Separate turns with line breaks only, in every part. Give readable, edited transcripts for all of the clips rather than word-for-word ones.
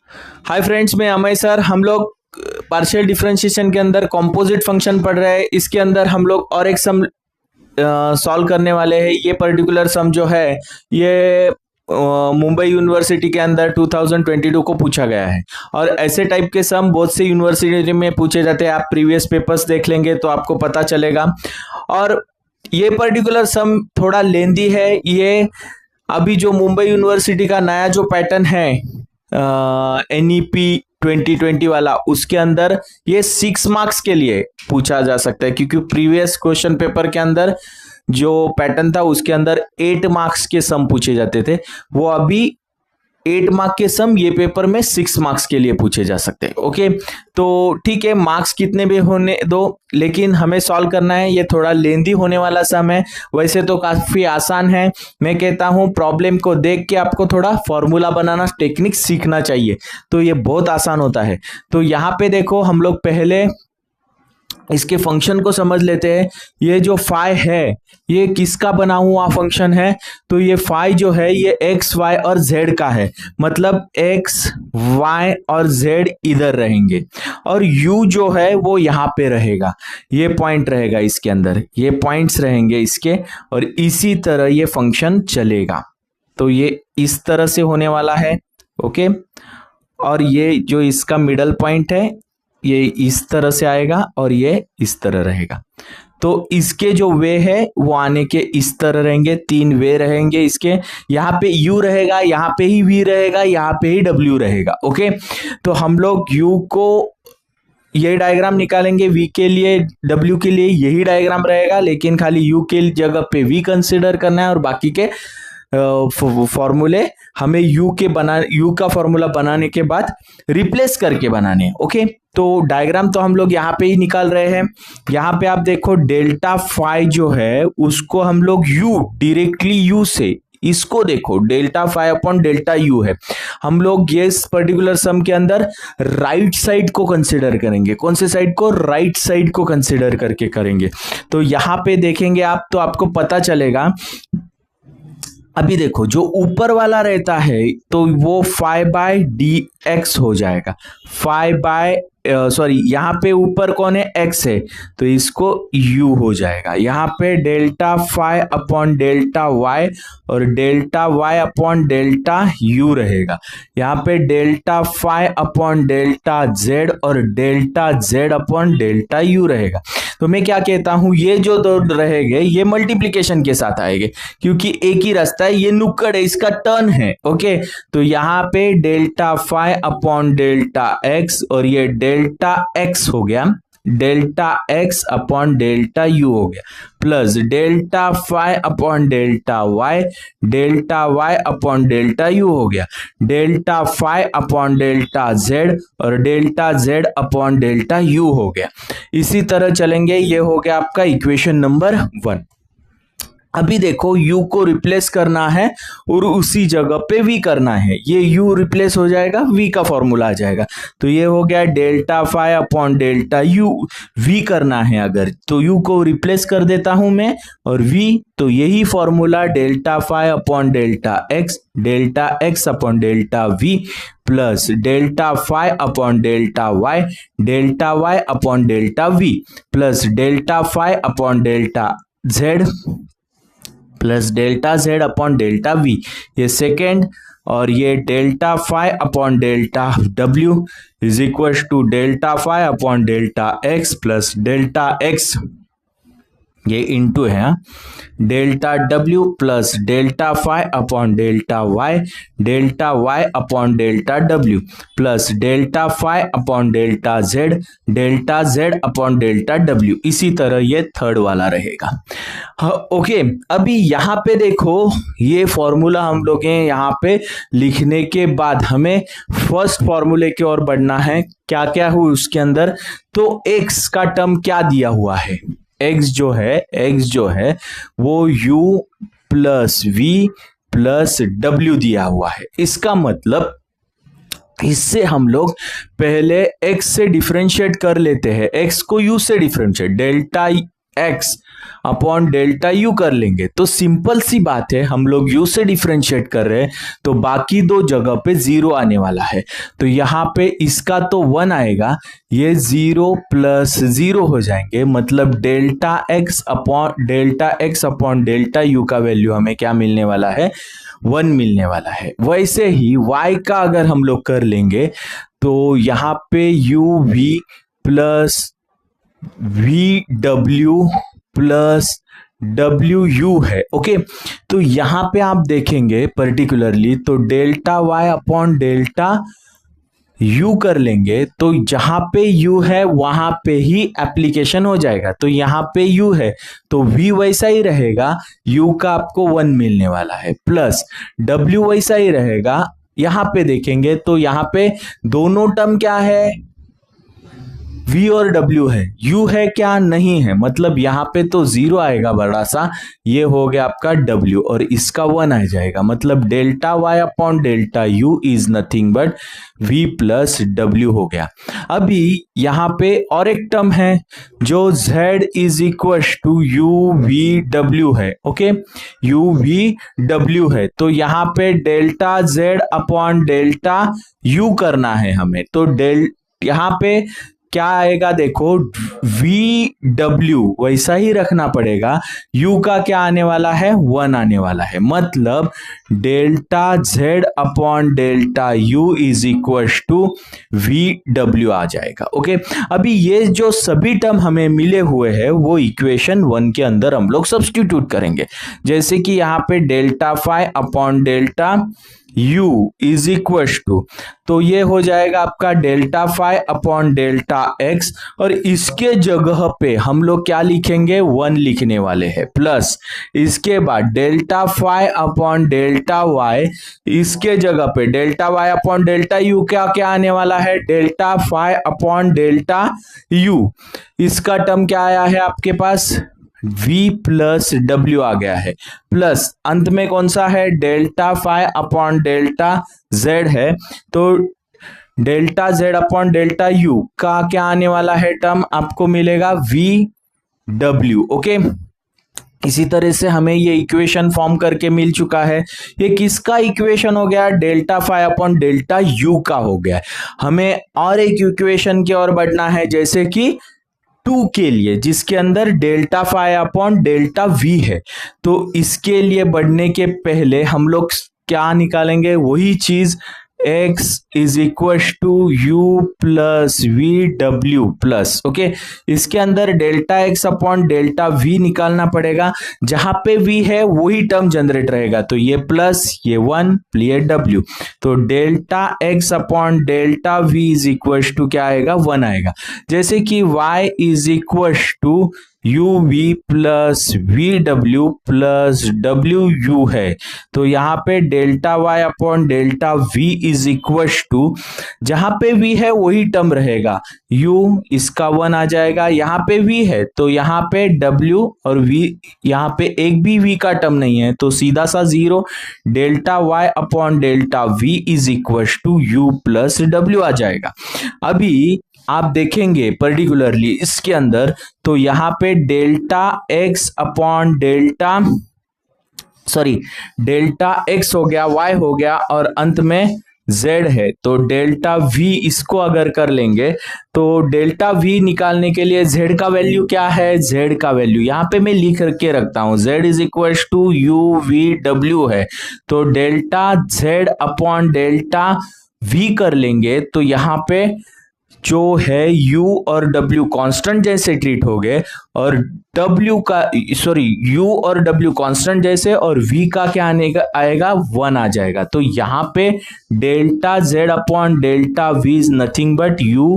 Hi friends, मैं Amay sir. हम लोग पार्शियल डिफरेंशिएशन के अंदर कंपोजिट फंक्शन पढ़ रहे हैं। इसके अंदर हम लोग और एक सम सॉल्व करने वाले हैं। ये पर्टिकुलर सम जो है ये मुंबई यूनिवर्सिटी के अंदर 2022 को पूछा गया है। और ऐसे टाइप के सम बहुत से यूनिवर्सिटी में पूछे जाते हैं। आप प्रीवियस पेपर्स देख लेंगे तो आपको पता चलेगा। और ये पर्टिकुलर सम थोड़ा लेंदी है। ये अभी जो मुंबई यूनिवर्सिटी का नया जो पैटर्न है NEP 2020 वाला, उसके अंदर ये 6 मार्क्स के लिए पूछा जा सकता है, क्योंकि प्रीवियस क्वेश्चन पेपर के अंदर जो पैटर्न था उसके अंदर 8 मार्क्स के सम पूछे जाते थे। वो अभी 8 मार्क के सम ये पेपर में 6 मार्क्स के लिए पूछे जा सकते हैं। ओके, तो ठीक है, मार्क्स कितने भी होने दो, लेकिन हमें सॉल्व करना है। ये थोड़ा लेंदी होने वाला सम है। वैसे तो काफी आसान है। मैं कहता हूं प्रॉब्लम को देख के आपको थोड़ा फॉर्मूला बनाना, टेक्निक सीखना चाहिए, तो ये बहुत आसान होता है। तो यहाँ पे देखो, हम लोग पहले इसके फंक्शन को समझ लेते हैं। ये जो फाई है ये किसका बना हुआ फंक्शन है? तो ये फाई जो है ये एक्स वाई और जेड का है। मतलब एक्स वाई और जेड इधर रहेंगे और यू जो है वो यहाँ पे रहेगा। ये पॉइंट रहेगा इसके अंदर, ये पॉइंट्स रहेंगे इसके, और इसी तरह ये फंक्शन चलेगा। तो ये इस तरह से होने वाला है। ओके, और ये जो इसका मिडल पॉइंट है ये इस तरह से आएगा और ये इस तरह रहेगा। तो इसके जो वे है वो आने के इस तरह रहेंगे। 3 वे रहेंगे इसके। यहाँ पे u रहेगा, यहाँ पे ही v रहेगा, यहाँ पे ही w रहेगा। ओके, तो हम लोग u को ये डायग्राम निकालेंगे, v के लिए, w के लिए यही डायग्राम रहेगा, लेकिन खाली u के जगह पे v कंसिडर करना है और बाकी के फॉर्मूले हमें u का फॉर्मूला बनाने के बाद रिप्लेस करके बनाने हैं। ओके, तो डायग्राम तो हम लोग यहाँ पे ही निकाल रहे हैं। यहाँ पे आप देखो डेल्टा फाई जो है उसको हम लोग डायरेक्टली u से, इसको देखो delta phi upon delta u है। हम लोग ये इस पर्टिकुलर सम के अंदर राइट साइड को कंसिडर करेंगे। कौन से साइड को? राइट साइड को कंसिडर करके करेंगे। तो यहाँ पे देखेंगे आप तो आपको पता चलेगा। अभी देखो, जो ऊपर वाला रहता है तो वो फाई बाय डी एक्स हो जाएगा। फाई बाय यहाँ पे ऊपर कौन है? x है, तो इसको u हो जाएगा। यहाँ पे delta phi upon delta y और delta y upon delta u रहेगा। यहाँ पे delta phi upon delta z और delta z upon delta u रहेगा। तो मैं क्या कहता हूं, ये जो दो रहेंगे ये मल्टीप्लीकेशन के साथ आएंगे, क्योंकि एक ही रास्ता है, ये नुक्कड़ है, इसका टर्न है। ओके, तो यहाँ पे delta phi upon delta x और ये डेल्टा x हो गया, delta x upon delta u हो गया, plus delta phi upon delta y, delta y upon delta u हो गया, delta phi upon delta z और delta z upon delta u हो गया। इसी तरह चलेंगे। ये हो गया आपका इक्वेशन नंबर 1। अभी देखो, u को रिप्लेस करना है और उसी जगह पे v करना है। ये u रिप्लेस हो जाएगा, v का फॉर्मूला आ जाएगा। तो ये हो गया delta phi upon delta u। v करना है अगर, तो u को रिप्लेस कर देता हूं मैं, और v तो यही formula delta phi upon delta x, delta x upon delta v plus delta phi upon delta y, delta y upon delta v plus delta phi upon delta z plus delta z upon delta v, ये second, और ये delta phi upon delta w is equal to delta phi upon delta x plus delta x, ये into है, delta w plus delta phi upon delta y, delta y upon delta w plus delta phi upon delta z, delta z upon delta w। इसी तरह ये third वाला रहेगा। Okay, अभी यहाँ पे देखो, ये फॉर्मूला हम लोग यहाँ पे लिखने के बाद हमें फर्स्ट फॉर्मूले की ओर बढ़ना है। क्या क्या हुआ उसके अंदर? तो x का टर्म क्या दिया हुआ है? x जो है वो u plus v plus w दिया हुआ है। इसका मतलब इससे हम लोग पहले x से डिफरेंशिएट कर लेते हैं। x को u से differentiate, delta x upon delta U कर लेंगे तो सिंपल सी बात है, हम लोग यू से डिफरेंशिएट कर रहे हैं तो बाकी दो जगह पे जीरो आने वाला है। तो यहां पे इसका तो 1 आएगा, ये 0 प्लस 0 हो जाएंगे, मतलब delta x upon delta U का वैल्यू हमें क्या मिलने वाला है, 1 मिलने वाला है। वैसे ही y का अगर हम लोग कर लेंगे तो यहां पे यू वी प्लस वी डब्ल्यू प्लस डब्ल्यू यू है। ओके, तो यहां पे आप देखेंगे पर्टिकुलरली तो delta Y upon delta U कर लेंगे तो जहां पे यू है वहां पे ही एप्लीकेशन हो जाएगा। तो यहां पे यू है तो v वैसा ही रहेगा, u का आपको 1 मिलने वाला है, प्लस w वैसा ही रहेगा। यहां पे देखेंगे तो यहां पे दोनों टर्म क्या है, v और w है, u है क्या, नहीं है, मतलब यहां पे तो 0 आएगा बड़ा सा, ये हो गया आपका w और इसका 1 आ जाएगा, मतलब delta y upon delta u is nothing but v plus w हो गया। अभी यहां पे और एक टर्म है जो z is equal to you v डब्ल्यू है। ओके, यू वी डब्ल्यू है तो यहां पे delta z upon delta u करना है हमें। तो यहां पे क्या आएगा, देखो वी डब्ल्यू वैसा ही रखना पड़ेगा, u का क्या आने वाला है, 1 आने वाला है, मतलब delta z upon delta u is equal to V W आ जाएगा। ओके, अभी ये जो सभी टर्म हमें मिले हुए हैं वो इक्वेशन 1 के अंदर हम लोग सब्स्टिट्यूट करेंगे, जैसे कि यहाँ पे delta phi upon delta u is equal to, तो ये हो जाएगा आपका delta phi upon delta x और इसके जगह पे हम लोग क्या लिखेंगे, 1 लिखने वाले हैं, प्लस इसके बाद delta phi upon delta y, इसके जगह पे delta y upon delta u क्या क्या आने वाला है, delta phi upon delta u, इसका टर्म क्या आया है आपके पास, v प्लस w आ गया है, प्लस अंत में कौन सा है, delta phi upon delta z है, तो delta z upon delta u का क्या आने वाला है टर्म, आपको मिलेगा v w। ओके, इसी तरह से हमें ये इक्वेशन फॉर्म करके मिल चुका है। ये किसका इक्वेशन हो गया, delta phi upon delta u का हो गया। हमें और एक इक्वेशन की ओर बढ़ना है, जैसे कि 2 के लिए, जिसके अंदर delta phi upon delta v है। तो इसके लिए बढ़ने के पहले हम लोग क्या निकालेंगे, वही चीज x is equal to u plus v डब्ल्यू प्लस। ओके, इसके अंदर delta x upon delta v निकालना पड़ेगा, जहां पे v है वही टर्म जनरेट रहेगा, तो ये प्लस ये 1 ये w, तो delta x upon delta v is equal to क्या आएगा, 1 आएगा। जैसे कि y is equal to you we plus v डब्ल्यू प्लस डब्ल्यू यू है, तो यहाँ पे delta Y upon delta v is equal to, जहां पे v है वही टर्म रहेगा, u इसका 1 आ जाएगा, यहाँ पे v है तो यहाँ पे w और v, यहाँ पे एक भी v का टर्म नहीं है तो सीधा सा 0, delta y upon delta v is equal to u plus w आ जाएगा। अभी आप देखेंगे पर्टिकुलरली इसके अंदर तो यहाँ पे delta x upon delta delta x हो गया, y हो गया और अंत में z है, तो डेल्टा v इसको अगर कर लेंगे तो डेल्टा v निकालने के लिए z का वैल्यू क्या है, z का वैल्यू यहाँ पे मैं लिख के रखता हूं, z is equal to you v डब्ल्यू है, तो delta z upon delta v कर लेंगे तो यहाँ पे जो है u और w कांस्टेंट जैसे ट्रीट हो गए और u और w कांस्टेंट जैसे और v का क्या आएगा 1 आ जाएगा, तो यहाँ पे delta z upon delta v is nothing but u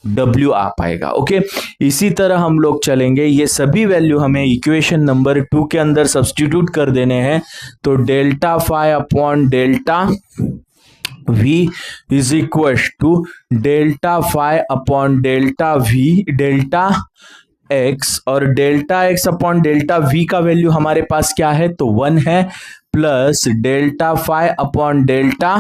w आ पाएगा। ओके, इसी तरह हम लोग चलेंगे, ये सभी वैल्यू हमें इक्वेशन नंबर 2 के अंदर सब्स्टिट्यूट कर देने हैं, तो delta phi upon delta v is equal to delta phi upon delta v delta x, और delta x upon delta v का वैल्यू हमारे पास क्या है तो 1 है, plus delta phi upon delta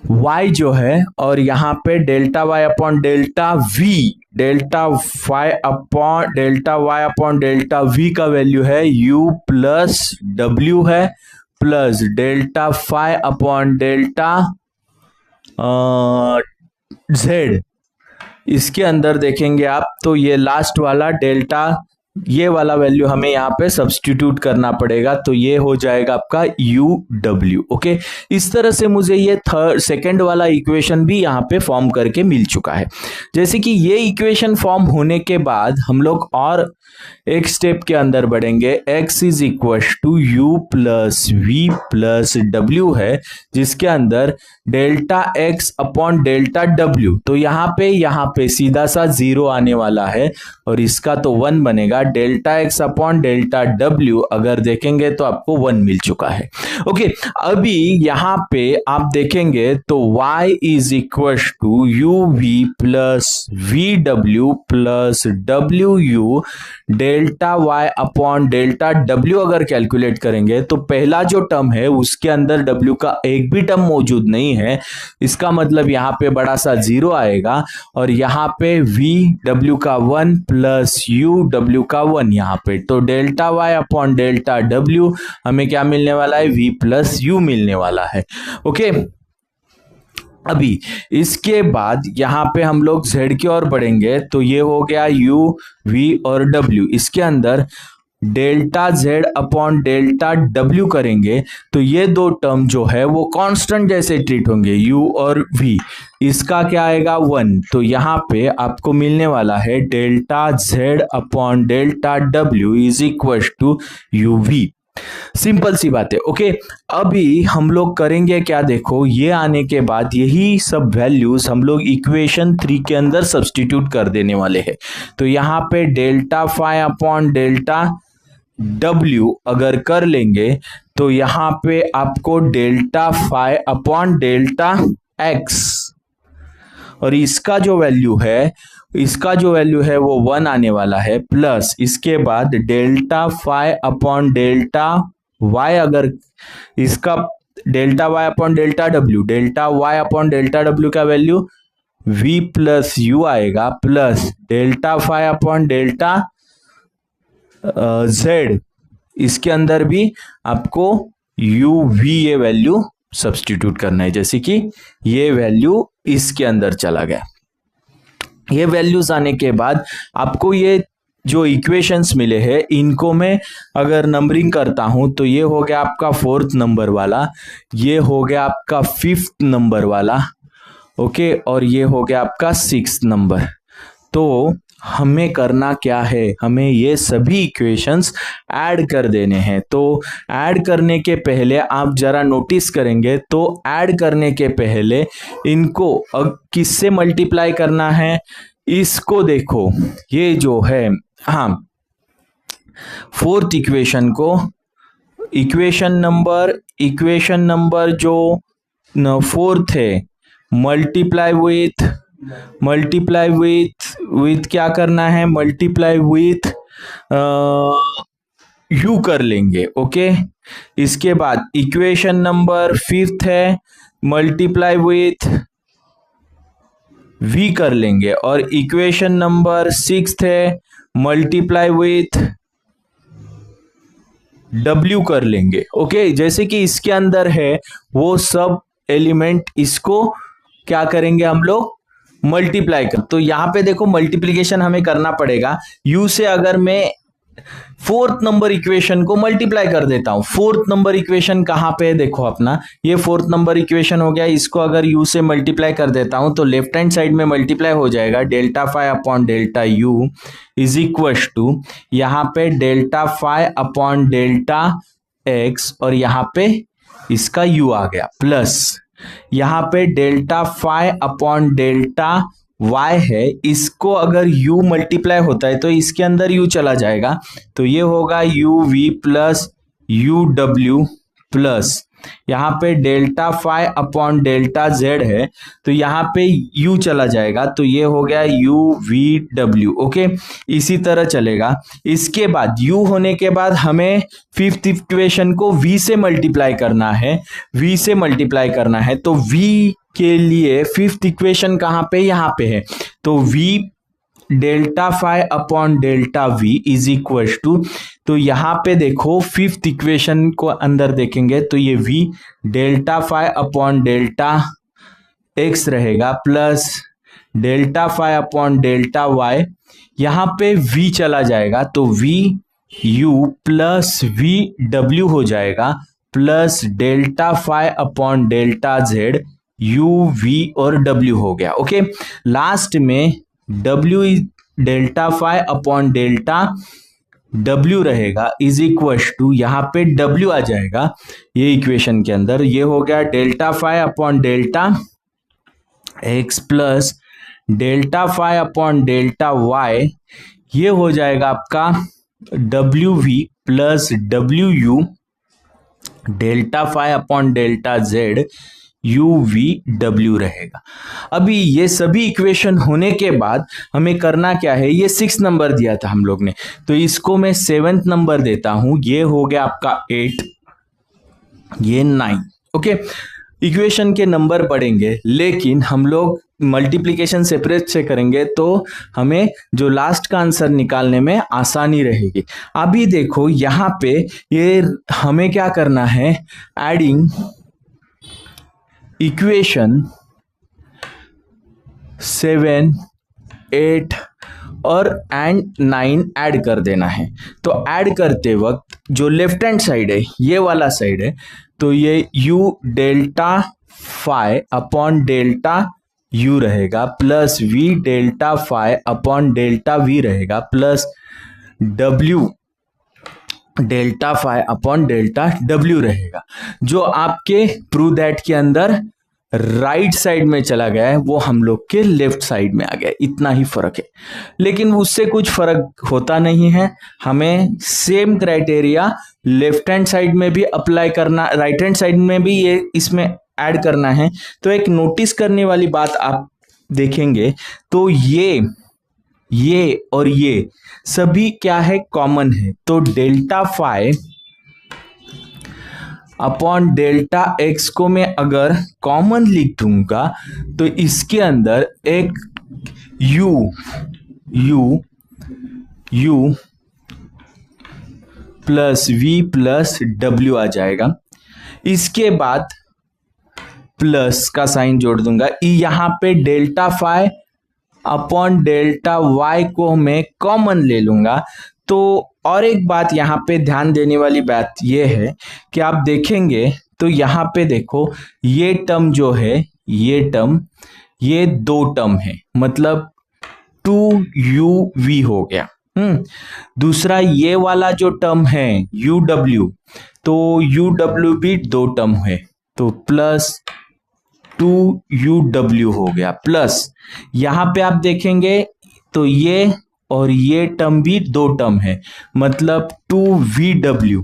y जो है, और यहाँ पे delta y upon delta v, delta y upon delta v का वैल्यू है u प्लस w है, plus delta phi upon delta z। इसके अंदर देखेंगे आप तो ये लास्ट वाला डेल्टा, ये वाला वैल्यू हमें यहाँ पे सब्स्टिट्यूट करना पड़ेगा, तो ये हो जाएगा आपका यू डब्ल्यू। ओके, इस तरह से मुझे ये सेकंड वाला इक्वेशन भी यहाँ पे फॉर्म करके मिल चुका है। जैसे कि ये इक्वेशन फॉर्म होने के बाद हम लोग और एक स्टेप के अंदर बढ़ेंगे। x is equal to u plus v plus डब्ल्यू है, जिसके अंदर delta x upon delta w, तो यहाँ पे सीधा सा 0 आने वाला है और इसका तो 1 बनेगा। Delta x upon delta w अगर देखेंगे तो आपको 1 मिल चुका है। ओके, अभी यहाँ पे आप देखेंगे तो y is equal to you we plus v डब्ल्यू plus W you delta y upon delta w अगर कैलकुलेट करेंगे तो पहला जो टर्म है उसके अंदर w का एक भी टर्म मौजूद नहीं है, इसका मतलब यहाँ पे बड़ा सा 0 आएगा और यहाँ पे v w का 1 प्लस u w का 1 यहाँ पे, तो delta y upon delta w हमें क्या मिलने वाला है, v प्लस u मिलने वाला है। ओके, अभी इसके बाद यहाँ पे हम लोग z की ओर बढ़ेंगे तो ये हो गया u v और w, इसके अंदर delta z upon delta w करेंगे तो ये दो टर्म जो है वो कांस्टेंट जैसे ट्रीट होंगे, u और v, इसका क्या आएगा 1, तो यहाँ पे आपको मिलने वाला है delta z upon delta w is equal to you V. Simple सी बात है। ओके, अभी हम लोग करेंगे क्या, देखो ये आने के बाद यही सब वैल्यूज हम लोग इक्वेशन 3 के अंदर सब्स्टिट्यूट कर देने वाले हैं। तो यहाँ पे delta phi upon delta w अगर कर लेंगे तो यहाँ पे आपको delta phi upon delta x, और इसका जो वैल्यू है वो 1 आने वाला है, प्लस इसके बाद delta phi upon delta y, अगर इसका delta y upon delta w, delta y upon delta w का वैल्यू v प्लस u आएगा, plus delta phi upon delta z, इसके अंदर भी आपको u v ये वैल्यू सब्स्टिट्यूट करना है, जैसे कि ये वैल्यू इसके अंदर चला गया। ये वैल्यूज आने के बाद आपको ये जो इक्वेशंस मिले हैं इनको मैं अगर नंबरिंग करता हूं तो ये हो गया आपका 4th नंबर वाला, ये हो गया आपका 5th नंबर वाला, ओके, और ये हो गया आपका 6th नंबर। तो हमें करना क्या है, हमें ये सभी इक्वेशंस ऐड कर देने हैं। तो ऐड करने के पहले आप जरा नोटिस करेंगे तो ऐड करने के पहले इनको किससे मल्टीप्लाई करना है, इसको देखो, ये जो है, हाँ, 4th इक्वेशन को इक्वेशन नंबर जो 4th है मल्टीप्लाई विथ क्या करना है, मल्टीप्लाई विथ u कर लेंगे। ओके, इसके बाद इक्वेशन नंबर 5th है मल्टीप्लाई विथ v कर लेंगे, और इक्वेशन नंबर 6th है मल्टीप्लाई विथ w कर लेंगे। ओके, जैसे कि इसके अंदर है वो सब एलिमेंट, इसको क्या करेंगे हम लोग, मल्टीप्लाई कर। तो यहाँ पे देखो मल्टीप्लिकेशन हमें करना पड़ेगा, u से अगर मैं 4th नंबर इक्वेशन को मल्टीप्लाई कर देता हूं, 4th नंबर इक्वेशन कहां पे है, देखो अपना ये 4th नंबर इक्वेशन हो गया, इसको अगर u से मल्टीप्लाई कर देता हूं तो लेफ्ट हैंड साइड में मल्टीप्लाई हो जाएगा, delta phi upon delta u is equal to यहाँ पे delta phi upon delta x, और यहाँ पे इसका u आ गया, प्लस यहाँ पे delta phi upon delta y है, इसको अगर u मल्टीप्लाई होता है तो इसके अंदर u चला जाएगा, तो ये होगा u v plus u w plus यहाँ पे delta phi upon delta z है तो यहाँ पे u चला जाएगा, तो ये हो गया u v w। ओके, इसी तरह चलेगा। इसके बाद u होने के बाद हमें 5th इक्वेशन को v से मल्टीप्लाई करना है, तो v के लिए फिफ्थ इक्वेशन कहाँ पे, यहाँ पे है। तो v delta phi upon delta v is equal to, तो यहाँ पे देखो फिफ्थ इक्वेशन को अंदर देखेंगे तो ये v delta phi upon delta x रहेगा plus delta phi upon delta y, यहाँ पे v चला जाएगा तो v u plus v w हो जाएगा plus delta phi upon delta z u v और w हो गया। ओके, लास्ट में w delta phi upon delta w रहेगा इज इक्वल टू, यहाँ पे w आ जाएगा ये इक्वेशन के अंदर, ये हो गया delta phi upon delta x plus delta phi upon delta y, ये हो जाएगा आपका wv plus wu delta phi upon delta z UVW रहेगा। अभी ये सभी इक्वेशन होने के बाद हमें करना क्या है, ये 6 नंबर दिया था हम लोग ने, तो इसको मैं 7th नंबर देता हूं, ये हो गया आपका 8, ये 9। ओके, इक्वेशन के नंबर बढ़ेंगे लेकिन हम लोग मल्टीप्लिकेशन सेपरेट से करेंगे तो हमें जो लास्ट का आंसर निकालने में आसानी रहेगी। अभी देखो यहाँ पे ये हमें क्या करना है, एडिंग इक्वेशन 7, 8 और एंड 9 ऐड कर देना है। तो ऐड करते वक्त जो लेफ्ट हैंड साइड है ये वाला साइड है, तो ये u delta phi upon delta u रहेगा plus v delta phi upon delta v रहेगा plus w delta phi upon delta w रहेगा। जो आपके प्रूव दैट के अंदर राइट साइड में चला गया है वो हम लोग के लेफ्ट साइड में आ गया, इतना ही फर्क है। लेकिन उससे कुछ फर्क होता नहीं है, हमें same criteria left hand side में भी अप्लाई करना, राइट हैंड साइड में भी ये इसमें ऐड करना है। तो एक नोटिस करने वाली बात आप देखेंगे तो ये और ये सभी क्या है, कॉमन है। तो delta phi upon delta x को मैं अगर कॉमन लिख दूंगा तो इसके अंदर एक u plus v plus w आ जाएगा। इसके बाद प्लस का साइन जोड़ दूंगा, यहाँ पे delta phi upon delta y को मैं कॉमन ले लूंगा। तो और एक बात यहाँ पे ध्यान देने वाली बात ये है कि आप देखेंगे तो यहाँ पे देखो ये टर्म जो है, ये टर्म, ये 2 टर्म है, मतलब 2uv हो गया। दूसरा ये वाला जो टर्म है uw, तो uw भी 2 टर्म है, तो प्लस 2uw हो गया प्लस यहाँ पे आप देखेंगे तो ये और ये टर्म भी 2 टर्म है, मतलब 2vw।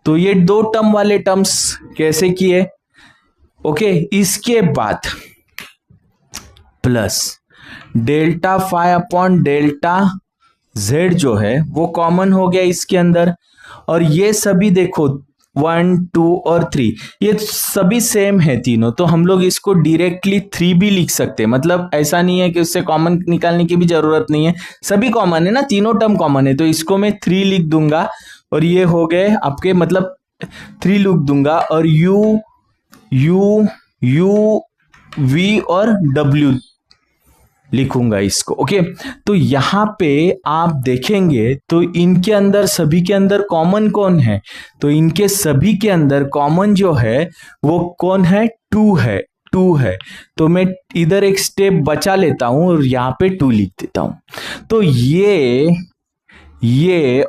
तो ये 2 टर्म वाले टर्म्स कैसे किए, ओके। इसके बाद plus delta phi upon delta z जो है वो कॉमन हो गया इसके अंदर, और ये सभी देखो 1, 2 और 3 ये सभी सेम है तीनों, तो हम लोग इसको डायरेक्टली 3 भी लिख सकते हैं। मतलब ऐसा नहीं है कि उससे कॉमन निकालने की भी जरूरत नहीं है, सभी कॉमन है ना, तीनों टर्म कॉमन है, तो इसको मैं 3 लिख दूंगा और ये हो गए आपके, मतलब 3 लिख दूंगा और u v और w लिखूंगा इसको, ओके। तो यहाँ पे आप देखेंगे तो इनके अंदर सभी के अंदर कॉमन कौन है, तो इनके सभी के अंदर कॉमन जो है वो कौन है, 2 है। तो मैं इधर एक स्टेप बचा लेता हूं और यहाँ पे 2 लिख देता हूं। तो ये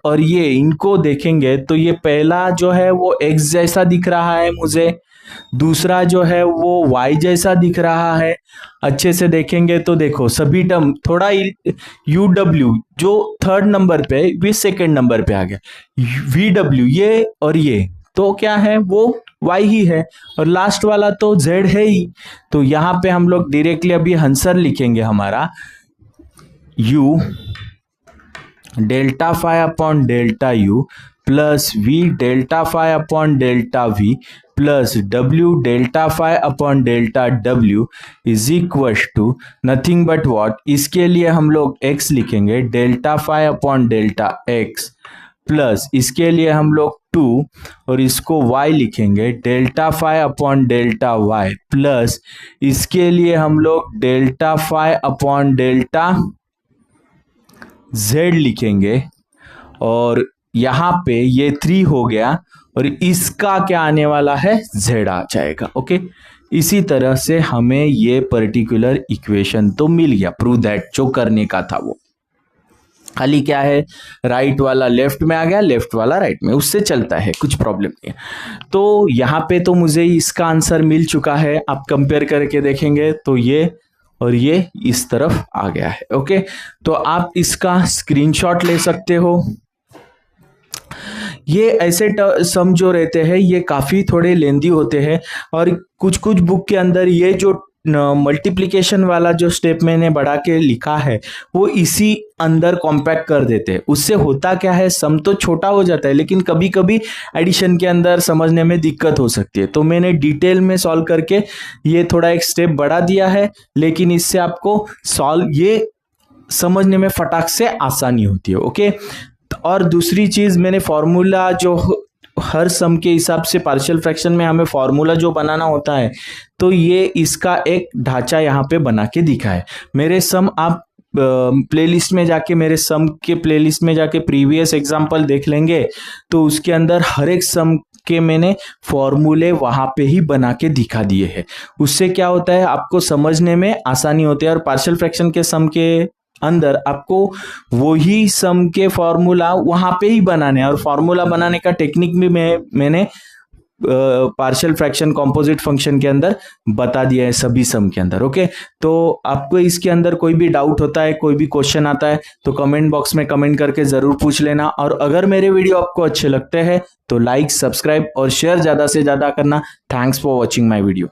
और ये इनको देखेंगे तो ये पहला जो है वो x जैसा दिख रहा है मुझे, दूसरा जो है वो y जैसा दिख रहा है। अच्छे से देखेंगे तो देखो सभी टर्म, थोड़ा uw जो 3rd नंबर पे भी 2nd नंबर पे आ गया, vw ये और ये तो क्या है, वो y ही है, और लास्ट वाला तो z है ही। तो यहाँ पे हम लोग डायरेक्टली अभी आंसर लिखेंगे हमारा u delta phi upon delta u plus we delta phi upon delta we plus W delta phi upon delta W is equal to nothing but what, इसके लिए हम लोग x लिखेंगे delta phi upon delta x plus इसके लिए हम लोग 2 और इसको y लिखेंगे delta phi upon delta y plus इसके लिए हम लोग delta phi upon delta z लिखेंगे और यहाँ पे ये 3 हो गया और इसका क्या आने वाला है, z आ जाएगा। ओके, इसी तरह से हमें ये पर्टिकुलर इक्वेशन तो मिल गया, प्रूव दैट जो करने का था वो। खाली क्या है, राइट वाला लेफ्ट में आ गया, लेफ्ट वाला राइट में, उससे चलता है, कुछ प्रॉब्लम नहीं है। तो यहाँ पे तो मुझे इसका आंसर मिल चुका है, आप कंपेयर करके देखेंगे तो ये और ये इस तरफ आ गया है। ओके, तो आप इसका स्क्रीनशॉट ले सकते हो। ये ऐसे सम जो रहते हैं ये काफ़ी थोड़े लेंदी होते हैं और कुछ कुछ बुक के अंदर ये जो मल्टीप्लिकेशन वाला जो स्टेप मैंने बढ़ा के लिखा है वो इसी अंदर कॉम्पैक्ट कर देते हैं। उससे होता क्या है, सम तो छोटा हो जाता है लेकिन कभी कभी एडिशन के अंदर समझने में दिक्कत हो सकती है। तो मैंने डिटेल में सॉल्व करके ये थोड़ा एक स्टेप बढ़ा दिया है, लेकिन इससे आपको सॉल्व ये समझने में फटाक से आसानी होती है। ओके, और दूसरी चीज़ मैंने फॉर्मूला जो हर सम के हिसाब से पार्शियल फ्रैक्शन में हमें फॉर्मूला जो बनाना होता है तो ये इसका एक ढांचा यहाँ पे बना के दिखा है। मेरे सम आप प्लेलिस्ट में जाके, मेरे सम के प्लेलिस्ट में जाके प्रीवियस एग्जांपल देख लेंगे तो उसके अंदर हर एक सम के मैंने फॉर्मूले वहाँ पे ही बना के दिखा दिए हैं। उससे क्या होता है, आपको समझने में आसानी होती है और पार्शियल फ्रैक्शन के सम के अंदर आपको वही सम के फॉर्मूला वहां पे ही बनाने हैं और फॉर्मूला बनाने का टेक्निक भी मैंने पार्शियल फ्रैक्शन कंपोजिट फंक्शन के अंदर बता दिया है सभी सम के अंदर। ओके, तो आपको इसके अंदर कोई भी डाउट होता है, कोई भी क्वेश्चन आता है तो कमेंट बॉक्स में कमेंट करके जरूर पूछ लेना। और अगर मेरे वीडियो आपको अच्छे लगते हैं तो लाइक, सब्सक्राइब और शेयर ज्यादा से ज्यादा करना। Thanks for watching my video.